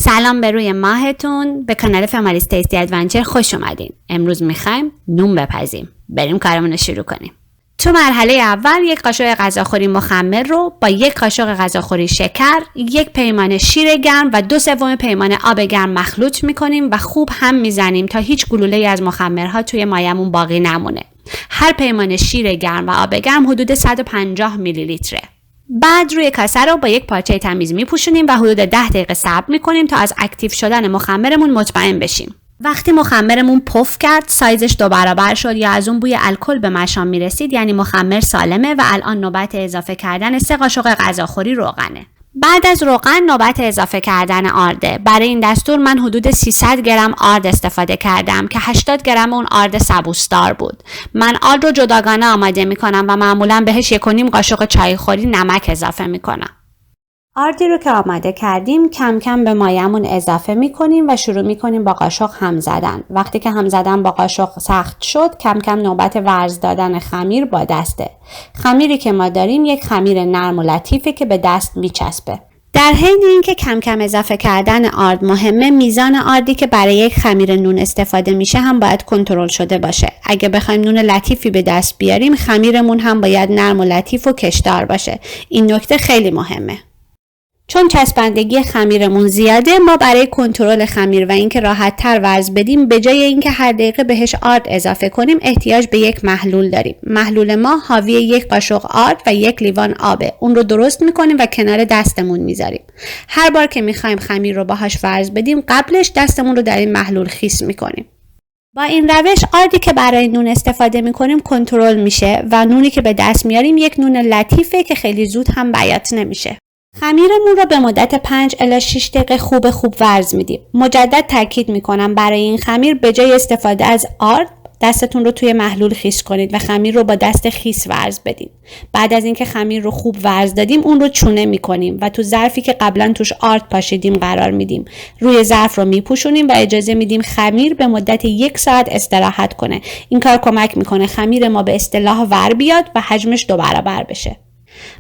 سلام به روی ماهتون. به کانال فامالیز تیستی ادونچر خوش اومدین. امروز میخوایم نون بپزیم. بریم کارمون رو شروع کنیم. تو مرحله اول یک قاشق غذاخوری مخمر رو با یک قاشق غذاخوری شکر، یک پیمانه شیر گرم و 2/3 پیمانه آب گرم مخلوط میکنیم و خوب هم میزنیم تا هیچ گلوله‌ای از مخمرها توی مایمون باقی نمونه. هر پیمانه شیر گرم و آب گرم حدود 150 میلی لیتره. بعد روی کاسه رو با یک پارچه تمیز میپوشونیم و حدود 10 دقیقه صبر میکنیم تا از اکتیو شدن مخمرمون مطمئن بشیم. وقتی مخمرمون پف کرد، سایزش 2 برابر شد یا از اون بوی الکل به مشام میرسید، یعنی مخمر سالمه و الان نوبت اضافه کردن 3 قاشق غذاخوری روغنه. بعد از روغن نوبت اضافه کردن آرده. برای این دستور من حدود 300 گرم آرد استفاده کردم که 80 گرم اون آرد سبوسدار بود. من آرد رو جداگانه آماده میکنم و معمولا بهش 1.5 قاشق چایخوری نمک اضافه میکنم. آردی رو که آماده کردیم کم کم به مایمون اضافه میکنیم و شروع میکنیم با قاشق هم زدن. وقتی که هم زدن با قاشق سخت شد، کم کم نوبت ورز دادن خمیر با دسته. خمیری که ما داریم یک خمیر نرم و لطیفه که به دست میچسبه. در حین اینکه کم کم اضافه کردن آرد مهمه، میزان آردی که برای یک خمیر نون استفاده میشه هم باید کنترل شده باشه. اگه بخوایم نون لطیفی به دست بیاریم، خمیرمون هم باید نرم و لطیف و کشدار باشه. این نکته خیلی مهمه. چون چسبندگی خمیرمون زیاده، ما برای کنترل خمیر و اینکه راحت تر ورز بدیم، به جای اینکه هر دقیقه بهش آرد اضافه کنیم، احتیاج به یک محلول داریم. محلول ما حاوی 1 قاشق آرد و 1 لیوان آبه. اون رو درست میکنیم و کنار دستمون میذاریم. هر بار که میخوایم خمیر رو باهاش ورز بدیم، قبلش دستمون رو در این محلول خیس میکنیم. با این روش آردی که برای نون استفاده میکنیم کنترل میشه و نونی که به دست میاریم یک نون لطیفه که خیلی زود هم بیات نمیشه. خمیرمون رو به مدت 5 الی 6 دقیقه خوب ورز میدیم. مجدد تاکید میکنم برای این خمیر به جای استفاده از آرد، دستتون رو توی محلول خیس کنید و خمیر رو با دست خیس ورز بدین. بعد از اینکه خمیر رو خوب ورز دادیم، اون رو چونه میکنیم و تو ظرفی که قبلا توش آرد پاشیدیم قرار میدیم. روی ظرف رو میپوشونیم و اجازه میدیم خمیر به مدت 1 ساعت استراحت کنه. این کار کمک میکنه خمیر ما به اصطلاح ور بیاد و حجمش 2 برابر بشه.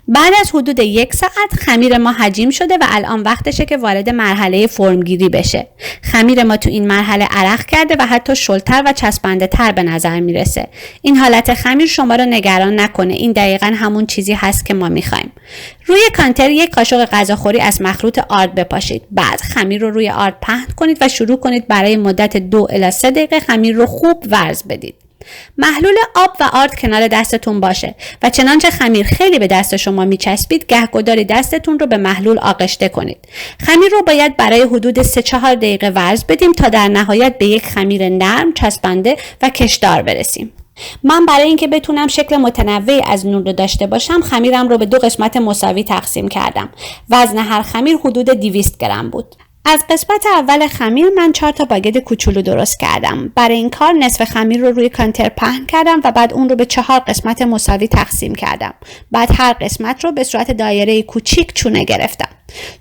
بعد از حدود 1 ساعت خمیر ما حجیم شده و الان وقتشه که وارد مرحله فرمگیری بشه. خمیر ما تو این مرحله عرق کرده و حتی شلتر و چسبنده تر به نظر میرسه. این حالت خمیر شما رو نگران نکنه. این دقیقاً همون چیزی هست که ما میخوایم. روی کانتر 1 قاشق غذاخوری از مخلوط آرد بپاشید. بعد خمیر رو روی آرد پهن کنید و شروع کنید برای مدت 2 الی 3 دقیقه خمیر رو خوب ورز بدید. محلول آب و آرد کنار دستتون باشه و چنانچه خمیر خیلی به دست شما میچسبید، گهگداری دستتون رو به محلول آغشته کنید. خمیر رو باید برای حدود 3-4 دقیقه ورز بدیم تا در نهایت به یک خمیر نرم، چسبنده و کشدار برسیم. من برای اینکه بتونم شکل متنوعی از نون رو داشته باشم، خمیرم رو به 2 قسمت مساوی تقسیم کردم. وزن هر خمیر حدود 200 گرم بود. از قسمت اول خمیر من 4 تا باگت کوچولو درست کردم. برای این کار نصف خمیر رو روی کانتر پهن کردم و بعد اون رو به 4 قسمت مساوی تقسیم کردم. بعد هر قسمت رو به صورت دایره کوچیک چونه گرفتم.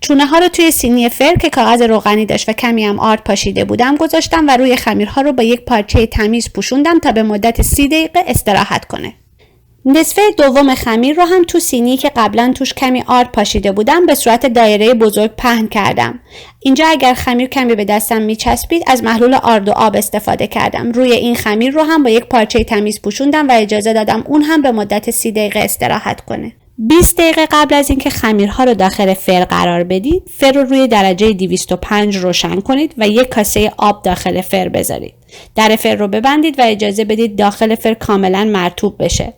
چونه ها رو توی سینی فر که کاغذ روغنی داشت و کمی هم آرد پاشیده بودم گذاشتم و روی خمیرها رو با یک پارچه تمیز پوشوندم تا به مدت 30 دقیقه استراحت کنه. نصفه دوم خمیر رو هم تو سینی که قبلا توش کمی آرد پاشیده بودم به صورت دایره بزرگ پهن کردم. اینجا اگر خمیر کمی به دستم میچسبید، از محلول آرد و آب استفاده کردم. روی این خمیر رو هم با یک پارچه تمیز پوشوندم و اجازه دادم اون هم به مدت 30 دقیقه استراحت کنه. 20 دقیقه قبل از اینکه خمیرها رو داخل فر قرار بدید، فر رو روی درجه 205 روشن کنید و یک کاسه آب داخل فر بذارید. در فر رو ببندید و اجازه بدید داخل فر کاملا مرطوب بشه.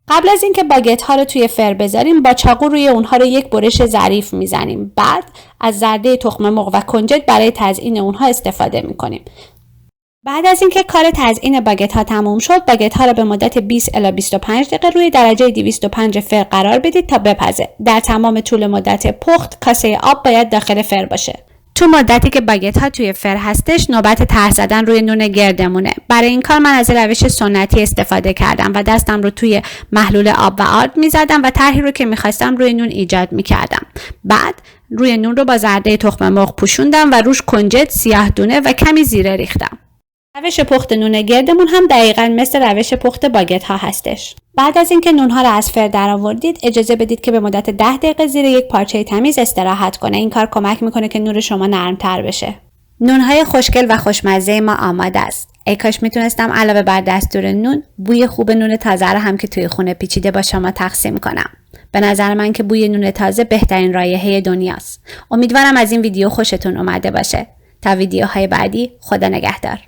قبل از اینکه باگت ها رو توی فر بذاریم، با چاقو روی اونها رو یک برش ظریف میزنیم. بعد از زرده تخم مرغ و کنجد برای تزیین اونها استفاده میکنیم. بعد از اینکه کار تزیین باگت ها تموم شد، باگت ها رو به مدت 20 الی 25 دقیقه روی درجه 205 فر قرار بدید تا بپزه. در تمام طول مدت پخت، کاسه آب باید داخل فر باشه. تو مدتی که باگت ها توی فر هستش، نوبت طرح زدن روی نون گردمونه. برای این کار من از روش سنتی استفاده کردم و دستم رو توی محلول آب و آرد میزدم و طرحی رو که میخواستم روی نون ایجاد میکردم. بعد روی نون رو با زرده تخم مرغ پوشوندم و روش کنجد، سیاه دونه و کمی زیره ریختم. روش پخت نون گردمون هم دقیقاً مثل روش پخت باگت ها هستش. بعد از اینکه نون ها رو از فر در آوردید، اجازه بدید که به مدت 10 دقیقه زیر یک پارچه تمیز استراحت کنه. این کار کمک میکنه که نون شما نرم‌تر بشه. نون های خوشگل و خوشمزه ما آماده است. ای کاش میتونستم علاوه بر دستور نون، بوی خوب نون تازه رو هم که توی خونه پیچیده با شما تقسیم کنم. به نظر من که بوی نون تازه بهترین رایحه دنیاست. امیدوارم از این ویدیو خوشتون اومده باشه. تا ویدیوهای بعدی، خدا نگهدار.